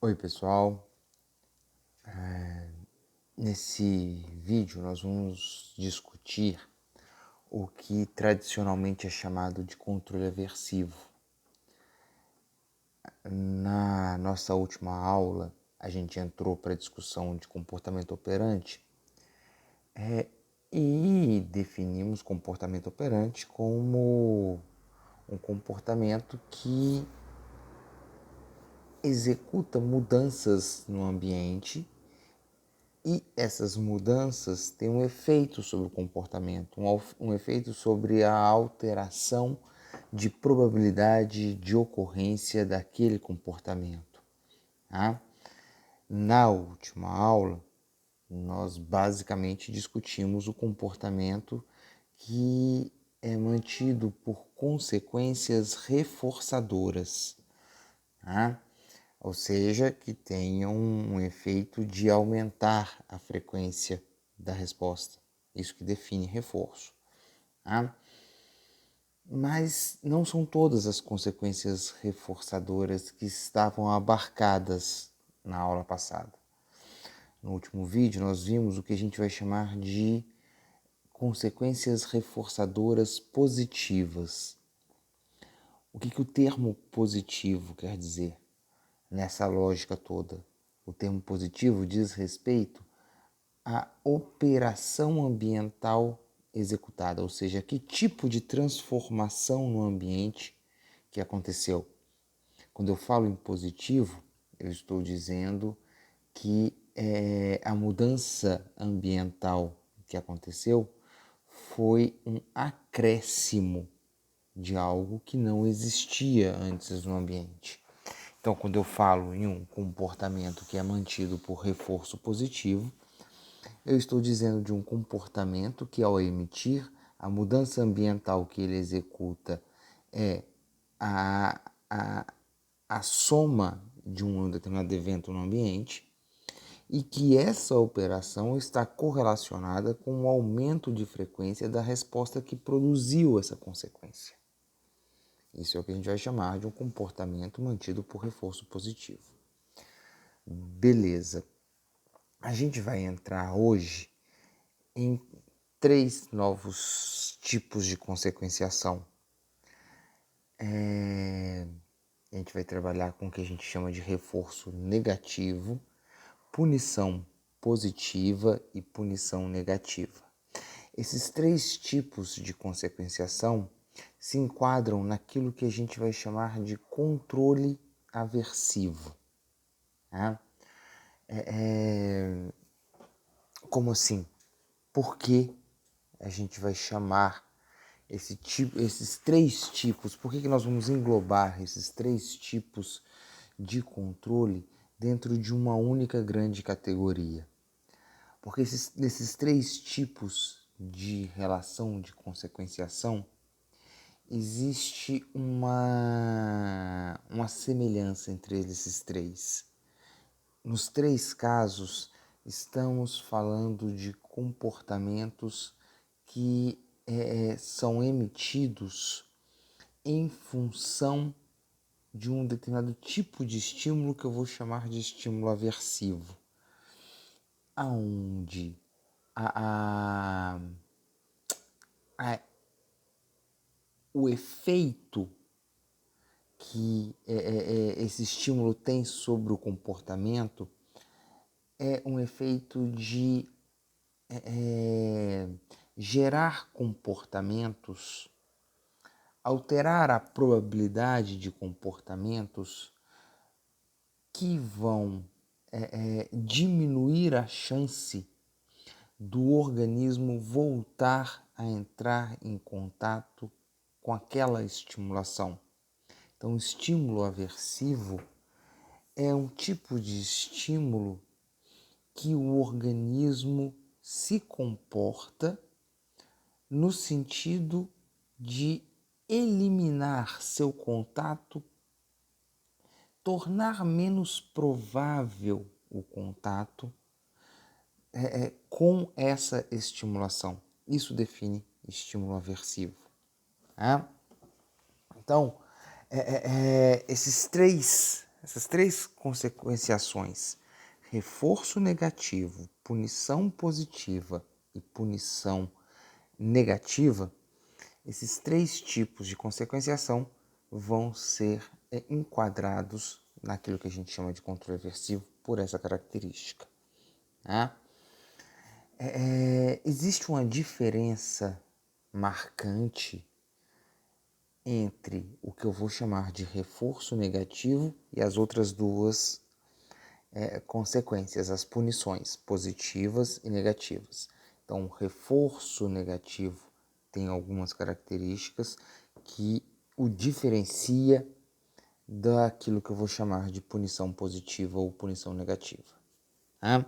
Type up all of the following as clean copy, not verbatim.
Oi pessoal, nesse vídeo nós vamos discutir o que tradicionalmente é chamado de controle aversivo. Na nossa última aula a gente entrou para a discussão de comportamento operante e definimos comportamento operante como um comportamento que executa mudanças no ambiente. E essas mudanças têm um efeito sobre o comportamento, um efeito sobre a alteração de probabilidade de ocorrência daquele comportamento. Tá? Na última aula, nós basicamente discutimos o comportamento que é mantido por consequências reforçadoras. Tá? Ou seja, que tenham um efeito de aumentar a frequência da resposta. Isso que define reforço. Tá? Mas não são todas as consequências reforçadoras que estavam abarcadas na aula passada. No último vídeo nós vimos o que a gente vai chamar de consequências reforçadoras positivas. O que o termo positivo quer dizer? Nessa lógica toda. O termo positivo diz respeito à operação ambiental executada, ou seja, que tipo de transformação no ambiente que aconteceu. Quando eu falo em positivo, eu estou dizendo que a mudança ambiental que aconteceu foi um acréscimo de algo que não existia antes no ambiente. Então, quando eu falo em um comportamento que é mantido por reforço positivo, eu estou dizendo de um comportamento que, ao emitir, a mudança ambiental que ele executa é a soma de um determinado evento no ambiente e que essa operação está correlacionada com o aumento de frequência da resposta que produziu essa consequência. Isso é o que a gente vai chamar de um comportamento mantido por reforço positivo. Beleza. A gente vai entrar hoje em 3 novos tipos de consequenciação. A gente vai trabalhar com o que a gente chama de reforço negativo, punição positiva e punição negativa. Esses 3 tipos de consequenciação se enquadram naquilo que a gente vai chamar de controle aversivo. Tá? Como assim? Por que a gente vai chamar esses 3 tipos? Por que nós vamos englobar esses 3 tipos de controle dentro de uma única grande categoria? Porque nesses 3 tipos de relação de consequenciação existe uma semelhança entre esses 3. Nos 3 casos, estamos falando de comportamentos que são emitidos em função de um determinado tipo de estímulo que eu vou chamar de estímulo aversivo, aonde o efeito que esse estímulo tem sobre o comportamento é um efeito de gerar comportamentos, alterar a probabilidade de comportamentos que vão diminuir a chance do organismo voltar a entrar em contato com aquela estimulação. Então, o estímulo aversivo é um tipo de estímulo que o organismo se comporta no sentido de eliminar seu contato, tornar menos provável o contato com essa estimulação. Isso define estímulo aversivo. Então, esses 3 essas três consequenciações, reforço negativo, punição positiva e punição negativa, esses três tipos de consequenciação vão ser enquadrados naquilo que a gente chama de controle aversivo por essa característica. Tá? Existe uma diferença marcante entre o que eu vou chamar de reforço negativo e as outras duas consequências, as punições positivas e negativas. Então, o reforço negativo tem algumas características que o diferencia daquilo que eu vou chamar de punição positiva ou punição negativa. Tá?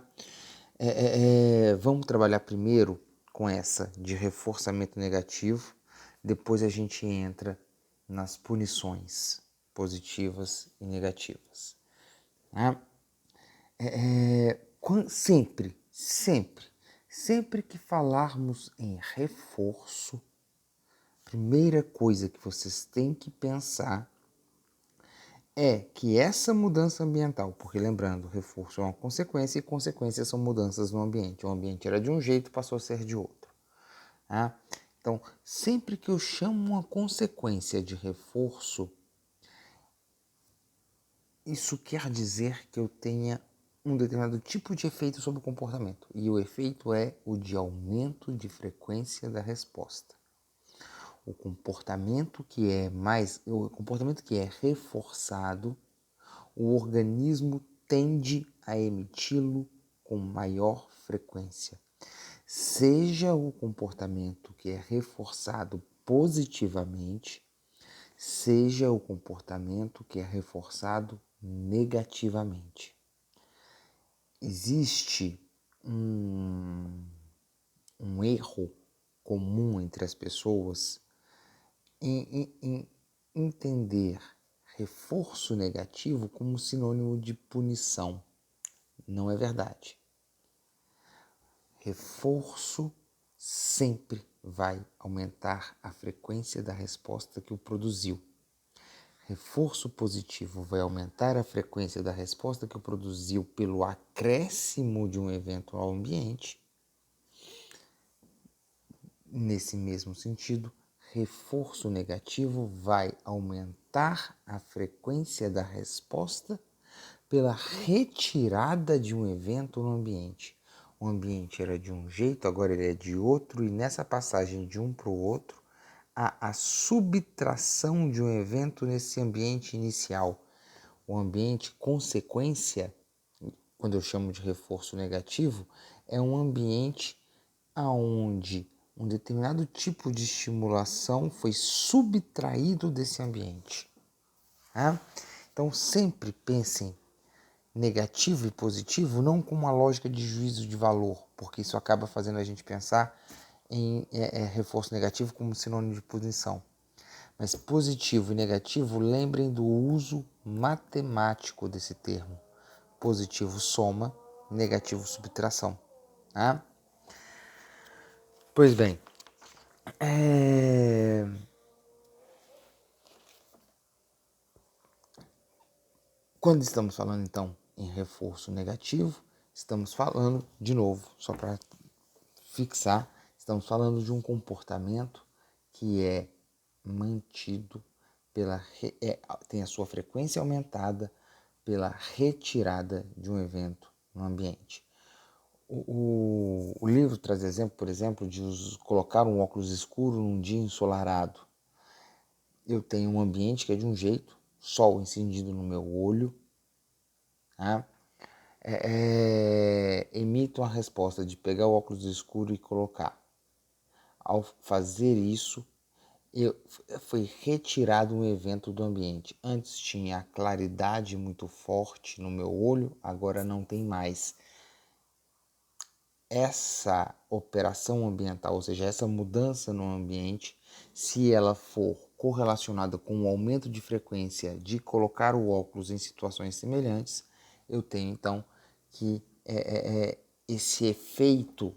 Vamos trabalhar primeiro com essa de reforçamento negativo, depois a gente entra nas punições positivas e negativas. Tá? Sempre que falarmos em reforço, primeira coisa que vocês têm que pensar é que essa mudança ambiental, porque lembrando, reforço é uma consequência e consequências são mudanças no ambiente. O ambiente era de um jeito, passou a ser de outro. Tá? Então, sempre que eu chamo uma consequência de reforço, isso quer dizer que eu tenha um determinado tipo de efeito sobre o comportamento. E o efeito é o de aumento de frequência da resposta. O comportamento que é reforçado, o organismo tende a emiti-lo com maior frequência. Seja o comportamento que é reforçado positivamente, seja o comportamento que é reforçado negativamente. Existe um erro comum entre as pessoas em entender reforço negativo como sinônimo de punição. Não é verdade. Reforço sempre vai aumentar a frequência da resposta que o produziu. Reforço positivo vai aumentar a frequência da resposta que o produziu pelo acréscimo de um evento ao ambiente. Nesse mesmo sentido, reforço negativo vai aumentar a frequência da resposta pela retirada de um evento no ambiente. O ambiente era de um jeito, agora ele é de outro, e nessa passagem de um para o outro, há a subtração de um evento nesse ambiente inicial. O ambiente consequência, quando eu chamo de reforço negativo, é um ambiente onde um determinado tipo de estimulação foi subtraído desse ambiente. Tá? Então sempre pensem negativo e positivo não com uma lógica de juízo de valor, porque isso acaba fazendo a gente pensar em reforço negativo como sinônimo de punição. Mas positivo e negativo, lembrem do uso matemático desse termo. Positivo soma, negativo subtração. Tá? Pois bem, quando estamos falando então em reforço negativo, estamos falando, de novo, só para fixar, estamos falando de um comportamento que é mantido tem a sua frequência aumentada pela retirada de um evento no ambiente. O livro traz exemplo, por exemplo, de colocar um óculos escuro num dia ensolarado. Eu tenho um ambiente que é de um jeito, sol incendido no meu olho, tá? Emito a resposta de pegar o óculos escuro e colocar. Ao fazer isso, foi retirado um evento do ambiente. Antes tinha a claridade muito forte no meu olho, agora não tem mais. Essa operação ambiental, ou seja, essa mudança no ambiente, se ela for correlacionada com o aumento de frequência de colocar o óculos em situações semelhantes, eu tenho então que esse efeito,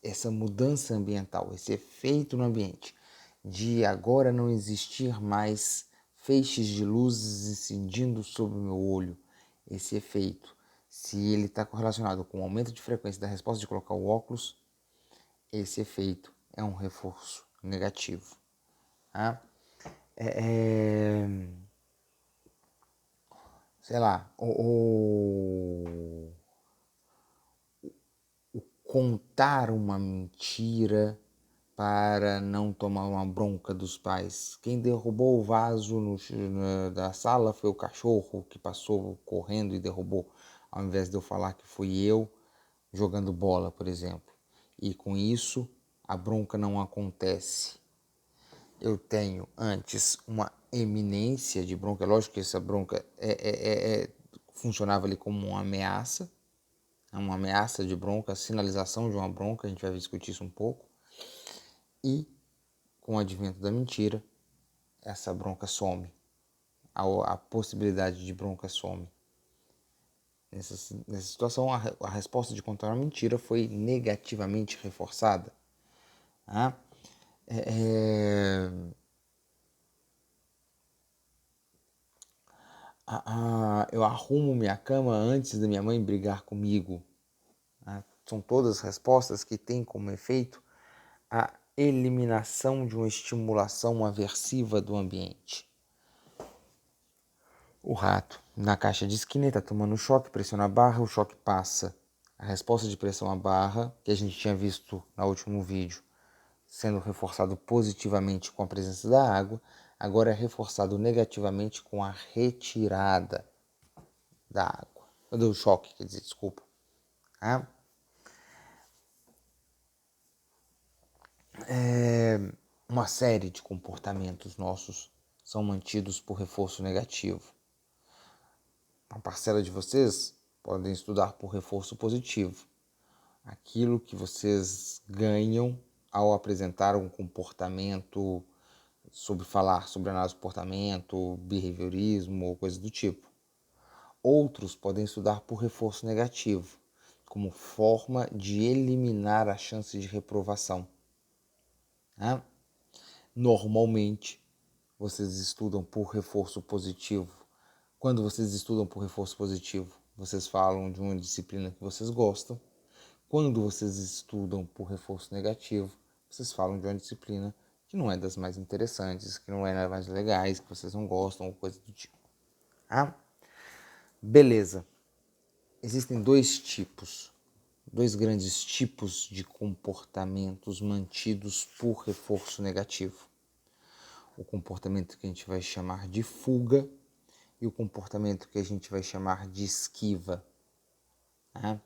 essa mudança ambiental, esse efeito no ambiente, de agora não existir mais feixes de luzes incidindo sobre o meu olho. Esse efeito, se ele está correlacionado com o aumento de frequência da resposta de colocar o óculos, esse efeito é um reforço negativo. Tá? Sei lá, o contar uma mentira para não tomar uma bronca dos pais. Quem derrubou o vaso da sala foi o cachorro que passou correndo e derrubou, ao invés de eu falar que fui eu jogando bola, por exemplo. E com isso, a bronca não acontece. Eu tenho antes uma eminência de bronca. É lógico que essa bronca funcionava ali como uma ameaça de bronca, a sinalização de uma bronca, a gente vai discutir isso um pouco. E com o advento da mentira, essa bronca some. A possibilidade de bronca some. Nessa situação, a resposta de contar uma mentira foi negativamente reforçada. Tá? Eu arrumo minha cama antes da minha mãe brigar comigo. Tá? São todas respostas que têm como efeito a eliminação de uma estimulação aversiva do ambiente. O rato, na caixa de esquina, está tomando choque, pressiona a barra, o choque passa. A resposta de pressão à barra, que a gente tinha visto no último vídeo, sendo reforçado positivamente com a presença da água, agora é reforçado negativamente com a retirada da água. Do choque, quer dizer, desculpa. Tá? Uma série de comportamentos nossos são mantidos por reforço negativo. Uma parcela de vocês podem estudar por reforço positivo. Aquilo que vocês ganham ao apresentar um comportamento, sobre falar sobre análise do comportamento, behaviorismo ou coisa do tipo. Outros podem estudar por reforço negativo, como forma de eliminar a chance de reprovação. Né? Normalmente, vocês estudam por reforço positivo. Quando vocês estudam por reforço positivo, vocês falam de uma disciplina que vocês gostam. Quando vocês estudam por reforço negativo, vocês falam de uma disciplina que não é das mais interessantes, que não é das mais legais, que vocês não gostam, ou coisa do tipo. Ah? Beleza. Existem dois grandes tipos de comportamentos mantidos por reforço negativo. O comportamento que a gente vai chamar de fuga e o comportamento que a gente vai chamar de esquiva. Tá?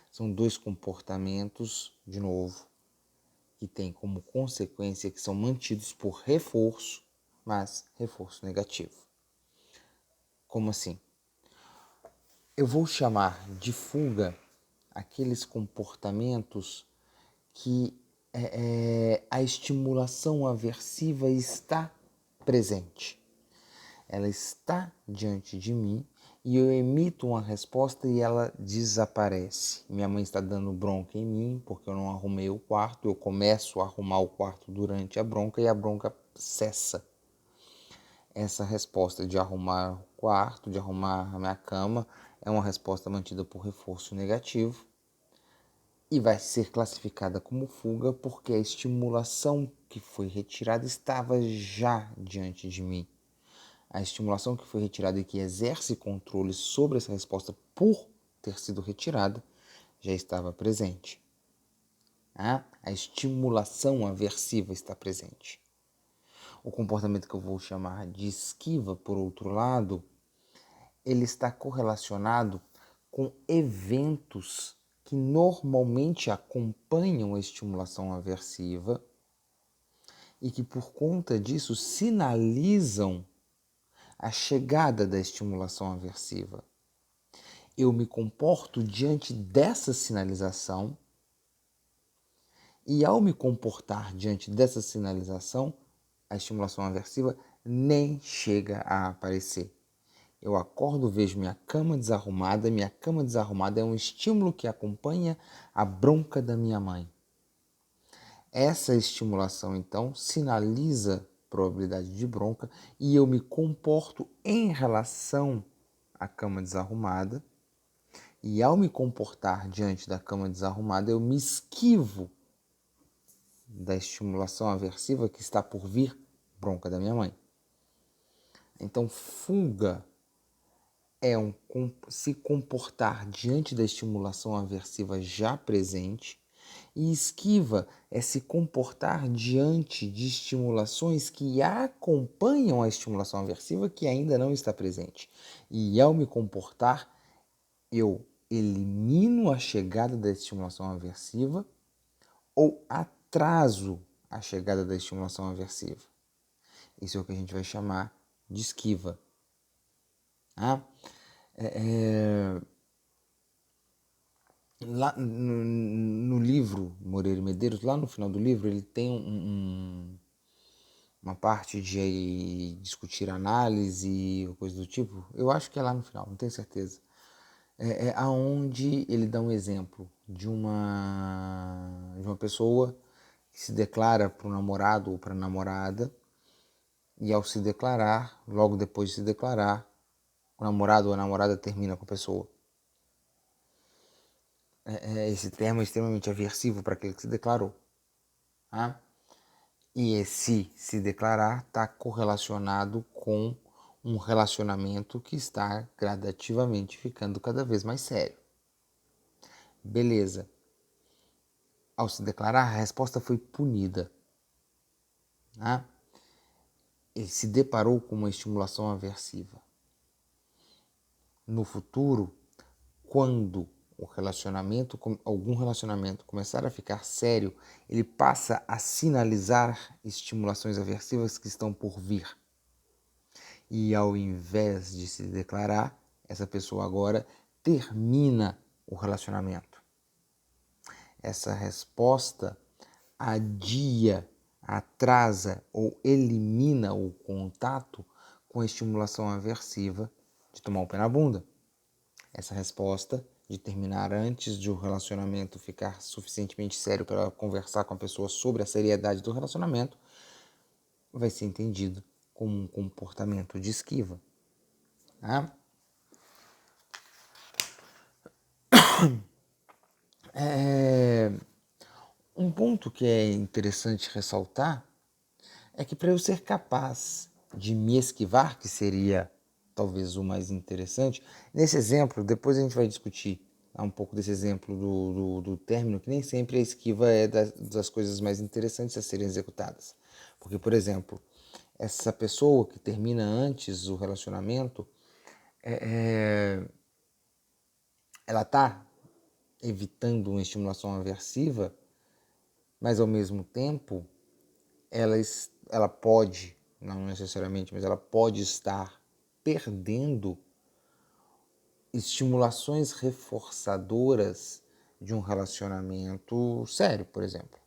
São dois comportamentos, de novo, que têm como consequência que são mantidos por reforço, mas reforço negativo. Como assim? Eu vou chamar de fuga aqueles comportamentos que a estimulação aversiva está presente. Ela está diante de mim e eu emito uma resposta e ela desaparece. Minha mãe está dando bronca em mim porque eu não arrumei o quarto, eu começo a arrumar o quarto durante a bronca e a bronca cessa. Essa resposta de arrumar o quarto, de arrumar a minha cama, é uma resposta mantida por reforço negativo e vai ser classificada como fuga porque a estimulação que foi retirada estava já diante de mim. A estimulação que foi retirada e que exerce controle sobre essa resposta por ter sido retirada já estava presente. A estimulação aversiva está presente. O comportamento que eu vou chamar de esquiva, por outro lado, ele está correlacionado com eventos que normalmente acompanham a estimulação aversiva e que, por conta disso, sinalizam a chegada da estimulação aversiva. Eu me comporto diante dessa sinalização e, ao me comportar diante dessa sinalização, a estimulação aversiva nem chega a aparecer. Eu acordo, vejo minha cama desarrumada é um estímulo que acompanha a bronca da minha mãe. Essa estimulação, então, sinaliza probabilidade de bronca, e eu me comporto em relação à cama desarrumada, e ao me comportar diante da cama desarrumada, eu me esquivo da estimulação aversiva que está por vir, bronca da minha mãe. Então, fuga é se comportar diante da estimulação aversiva já presente, e esquiva é se comportar diante de estimulações que acompanham a estimulação aversiva que ainda não está presente. E ao me comportar, eu elimino a chegada da estimulação aversiva ou atraso a chegada da estimulação aversiva. Isso é o que a gente vai chamar de esquiva. Lá no livro Moreira e Medeiros, lá no final do livro, ele tem uma parte de discutir análise ou coisa do tipo. Eu acho que é lá no final, não tenho certeza. Aonde ele dá um exemplo de uma pessoa que se declara para o namorado ou para a namorada, e ao se declarar, logo depois de se declarar, o namorado ou a namorada termina com a pessoa. Esse termo é extremamente aversivo para aquele que se declarou. Tá? E esse se declarar está correlacionado com um relacionamento que está gradativamente ficando cada vez mais sério. Beleza. Ao se declarar, a resposta foi punida. Tá? Ele se deparou com uma estimulação aversiva. No futuro, quando algum relacionamento começar a ficar sério, ele passa a sinalizar estimulações aversivas que estão por vir. E ao invés de se declarar, essa pessoa agora termina o relacionamento. Essa resposta adia, atrasa ou elimina o contato com a estimulação aversiva de tomar o pé na bunda. Essa resposta de terminar antes de o relacionamento ficar suficientemente sério para conversar com a pessoa sobre a seriedade do relacionamento vai ser entendido como um comportamento de esquiva. Tá? Um ponto que é interessante ressaltar é que para eu ser capaz de me esquivar, que seria talvez o mais interessante, nesse exemplo, depois a gente vai discutir um pouco desse exemplo do término, que nem sempre a esquiva é das coisas mais interessantes a serem executadas. Porque, por exemplo, essa pessoa que termina antes o relacionamento, ela está evitando uma estimulação aversiva, mas ao mesmo tempo ela pode, não necessariamente, mas ela pode estar perdendo estimulações reforçadoras de um relacionamento sério, por exemplo.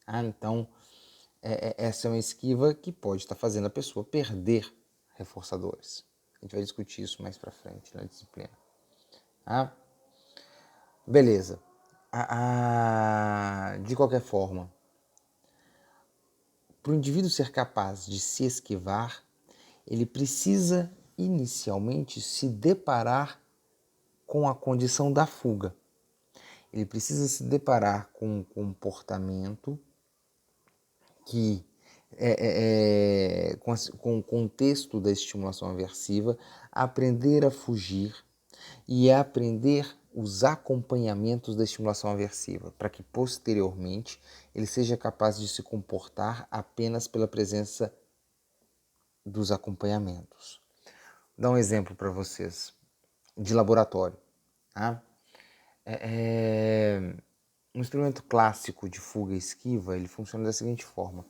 Então, essa é uma esquiva que pode estar fazendo a pessoa perder reforçadores. A gente vai discutir isso mais pra frente na disciplina. Beleza. De qualquer forma, para o indivíduo ser capaz de se esquivar, ele precisa inicialmente se deparar com a condição da fuga. Ele precisa se deparar com um comportamento que, com o contexto da estimulação aversiva, aprender a fugir e aprender os acompanhamentos da estimulação aversiva, para que posteriormente ele seja capaz de se comportar apenas pela presença dos acompanhamentos. Vou dar um exemplo para vocês de laboratório. Tá? Um instrumento clássico de fuga e esquiva, ele funciona da seguinte forma.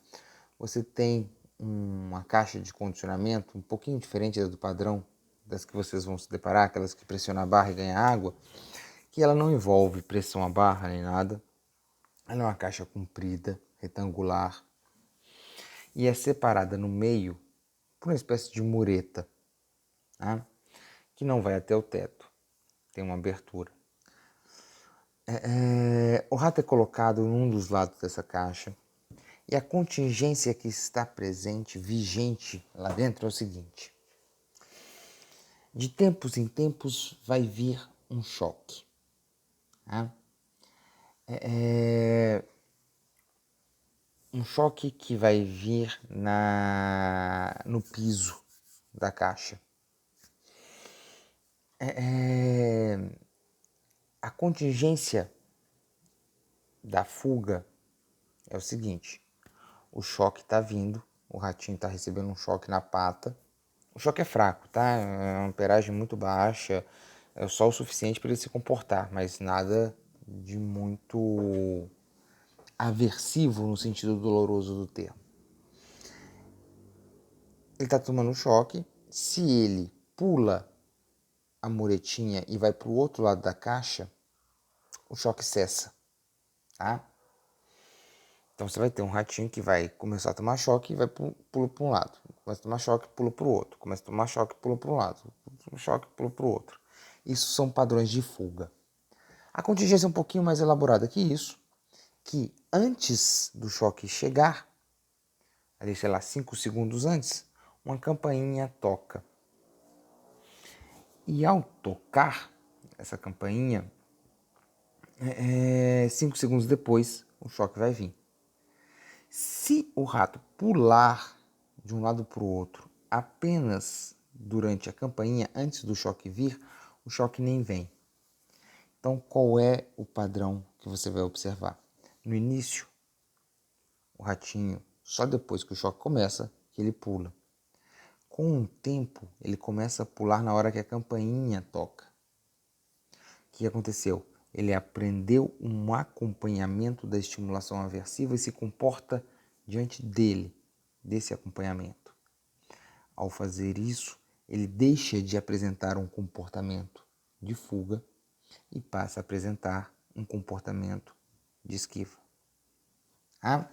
Você tem uma caixa de condicionamento um pouquinho diferente do padrão, das que vocês vão se deparar, aquelas que pressionam a barra e ganham água, que ela não envolve pressão à barra nem nada. Ela é uma caixa comprida, retangular, e é separada no meio por uma espécie de mureta, tá? Que não vai até o teto, tem uma abertura. O rato é colocado em um dos lados dessa caixa E a contingência que está presente, vigente lá dentro é o seguinte: de tempos em tempos vai vir um choque. Tá? Um choque que vai vir no piso da caixa. A contingência da fuga é o seguinte: o choque está vindo, o ratinho está recebendo um choque na pata. O choque é fraco, tá? É uma amperagem muito baixa, é só o suficiente para ele se comportar, mas nada de muito aversivo no sentido doloroso do termo. Ele está tomando um choque, se ele pula a muretinha e vai para o outro lado da caixa, o choque cessa, tá? Então você vai ter um ratinho que vai começar a tomar choque e vai pula para um lado. Começa a tomar choque, pula para o outro. Começa a tomar choque, pula para um lado. Toma choque, pula para o outro. Isso são padrões de fuga. A contingência é um pouquinho mais elaborada que isso, que antes do choque chegar, ali, sei lá, 5 segundos antes, uma campainha toca. E ao tocar essa campainha, 5 segundos depois, o choque vai vir. Se o rato pular de um lado para o outro apenas durante a campainha, antes do choque vir, o choque nem vem. Então, qual é o padrão que você vai observar? No início, o ratinho, só depois que o choque começa, que ele pula. Com o tempo, ele começa a pular na hora que a campainha toca. O que aconteceu? Ele aprendeu um acompanhamento da estimulação aversiva e se comporta diante desse acompanhamento. Ao fazer isso, ele deixa de apresentar um comportamento de fuga e passa a apresentar um comportamento de esquiva. Ah?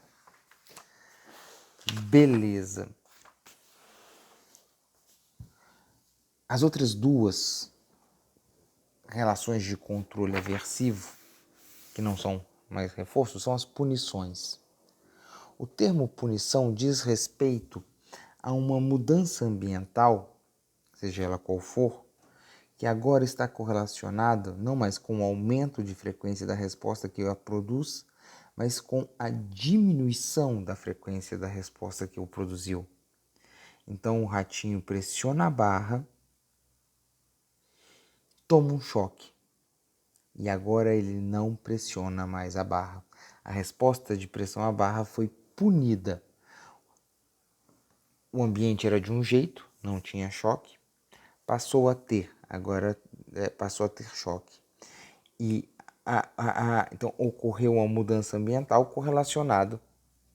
Beleza. As outras duas relações de controle aversivo, que não são mais reforços, são as punições. O termo punição diz respeito a uma mudança ambiental, seja ela qual for, que agora está correlacionada não mais com o aumento de frequência da resposta que a produz, mas com a diminuição da frequência da resposta que o produziu. Então o ratinho pressiona a barra, toma um choque e agora ele não pressiona mais a barra. A resposta de pressão à barra foi punida. O ambiente era de um jeito, não tinha choque, passou a ter choque. E então ocorreu uma mudança ambiental correlacionada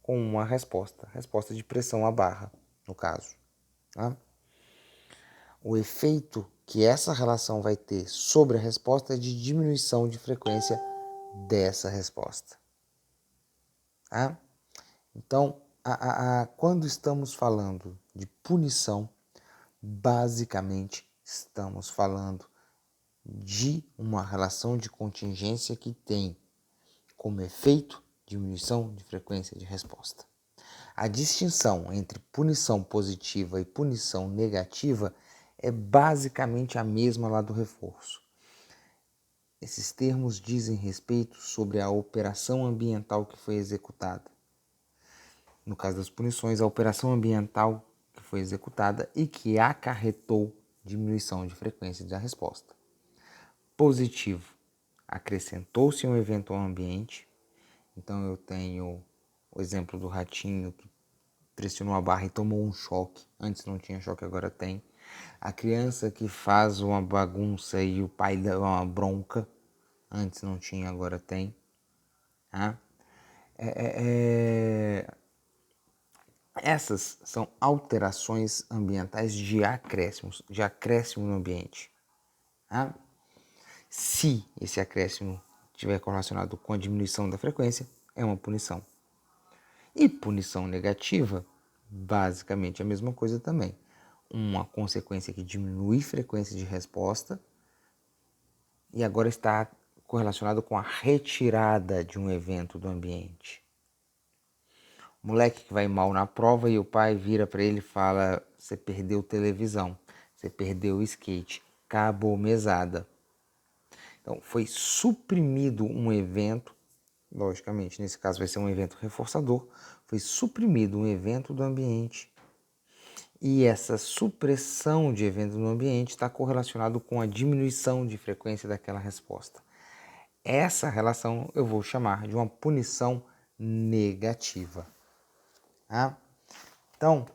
com uma resposta de pressão à barra, no caso. Tá? O efeito que essa relação vai ter sobre a resposta é de diminuição de frequência dessa resposta. Tá? Então, quando estamos falando de punição, basicamente estamos falando de uma relação de contingência que tem como efeito diminuição de frequência de resposta. A distinção entre punição positiva e punição negativa é basicamente a mesma lá do reforço. Esses termos dizem respeito sobre a operação ambiental que foi executada. No caso das punições, a operação ambiental que foi executada e que acarretou diminuição de frequência da resposta. Positivo, acrescentou-se um evento ao ambiente. Então eu tenho o exemplo do ratinho que pressionou a barra e tomou um choque. Antes não tinha choque, agora tem. A criança que faz uma bagunça e o pai dá uma bronca. Antes não tinha, agora tem. Tá? Essas são alterações ambientais de acréscimo no ambiente. Tá? Se esse acréscimo estiver correlacionado com a diminuição da frequência, é uma punição. E punição negativa, basicamente a mesma coisa também. Uma consequência que diminui a frequência de resposta e agora está correlacionado com a retirada de um evento do ambiente. Moleque que vai mal na prova e o pai vira para ele e fala: você perdeu televisão, você perdeu o skate, acabou mesada. Então foi suprimido um evento, logicamente, nesse caso vai ser um evento reforçador, foi suprimido um evento do ambiente. E essa supressão de evento no ambiente está correlacionado com a diminuição de frequência daquela resposta. Essa relação eu vou chamar de uma punição negativa. Tá? Então,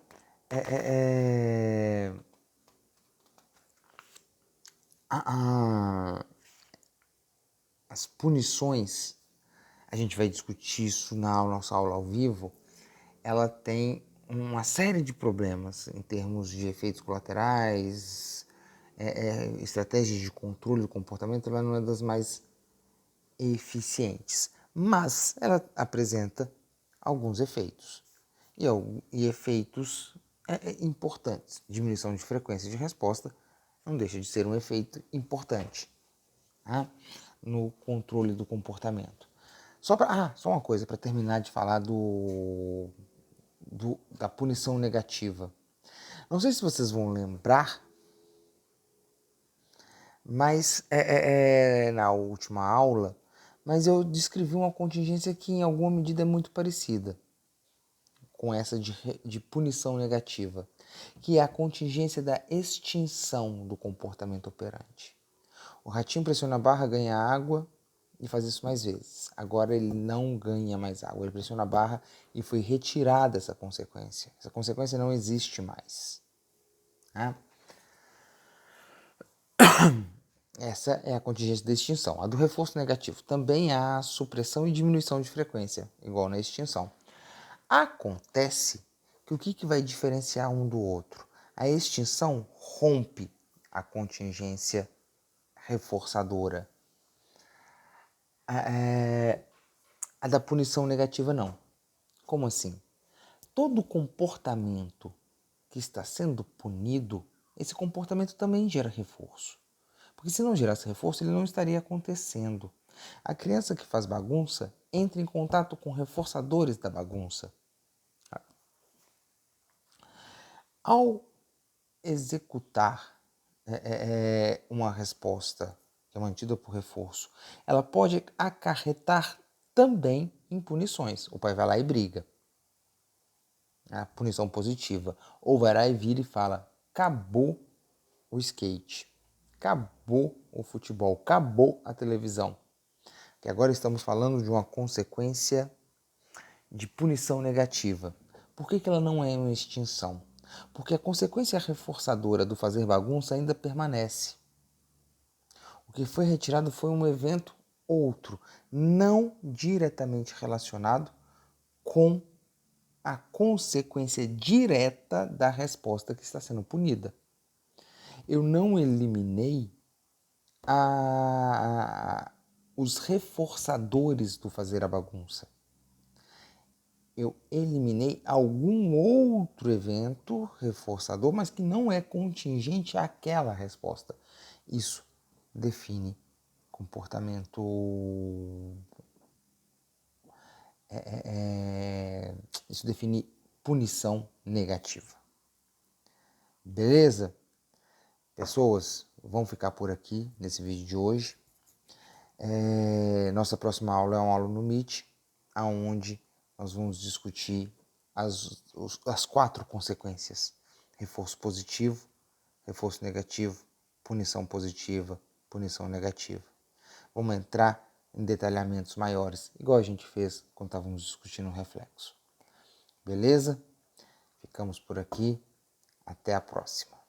as punições, a gente vai discutir isso na nossa aula ao vivo, ela tem uma série de problemas em termos de efeitos colaterais, estratégias de controle do comportamento, ela não é das mais eficientes, mas ela apresenta alguns efeitos e efeitos importantes. Diminuição de frequência de resposta não deixa de ser um efeito importante, tá? No controle do comportamento. Só uma coisa para terminar de falar da punição negativa. Não sei se vocês vão lembrar, mas na última aula, mas eu descrevi uma contingência que em alguma medida é muito parecida com essa de punição negativa, que é a contingência da extinção do comportamento operante. O ratinho pressiona a barra, ganha água e faz isso mais vezes. Agora ele não ganha mais água, ele pressiona a barra e foi retirada essa consequência. Essa consequência não existe mais. Tá? Essa é a contingência da extinção. A do reforço negativo também há supressão e diminuição de frequência, igual na extinção. Acontece que o que vai diferenciar um do outro? A extinção rompe a contingência reforçadora. A da punição negativa não. Como assim? Todo comportamento que está sendo punido, esse comportamento também gera reforço. Porque se não gerasse reforço, ele não estaria acontecendo. A criança que faz bagunça entra em contato com reforçadores da bagunça. Ao executar uma resposta que é mantida por reforço, ela pode acarretar também em punições. O pai vai lá e briga. A punição positiva. Ou vai lá e vira e fala: acabou o skate, acabou o futebol, acabou a televisão. Que agora estamos falando de uma consequência de punição negativa. Por que ela não é uma extinção? Porque a consequência reforçadora do fazer bagunça ainda permanece. O que foi retirado foi um evento outro, não diretamente relacionado com a consequência direta da resposta que está sendo punida. Eu não eliminei os reforçadores do fazer a bagunça. Eu eliminei algum outro evento reforçador, mas que não é contingente àquela resposta. Isso define comportamento. Isso define punição negativa. Beleza? Pessoas, vamos ficar por aqui nesse vídeo de hoje. Nossa próxima aula é uma aula no Meet, onde nós vamos discutir as 4 consequências: reforço positivo, reforço negativo, punição positiva, punição negativa. Vamos entrar em detalhamentos maiores, igual a gente fez quando estávamos discutindo o reflexo. Beleza? Ficamos por aqui. Até a próxima.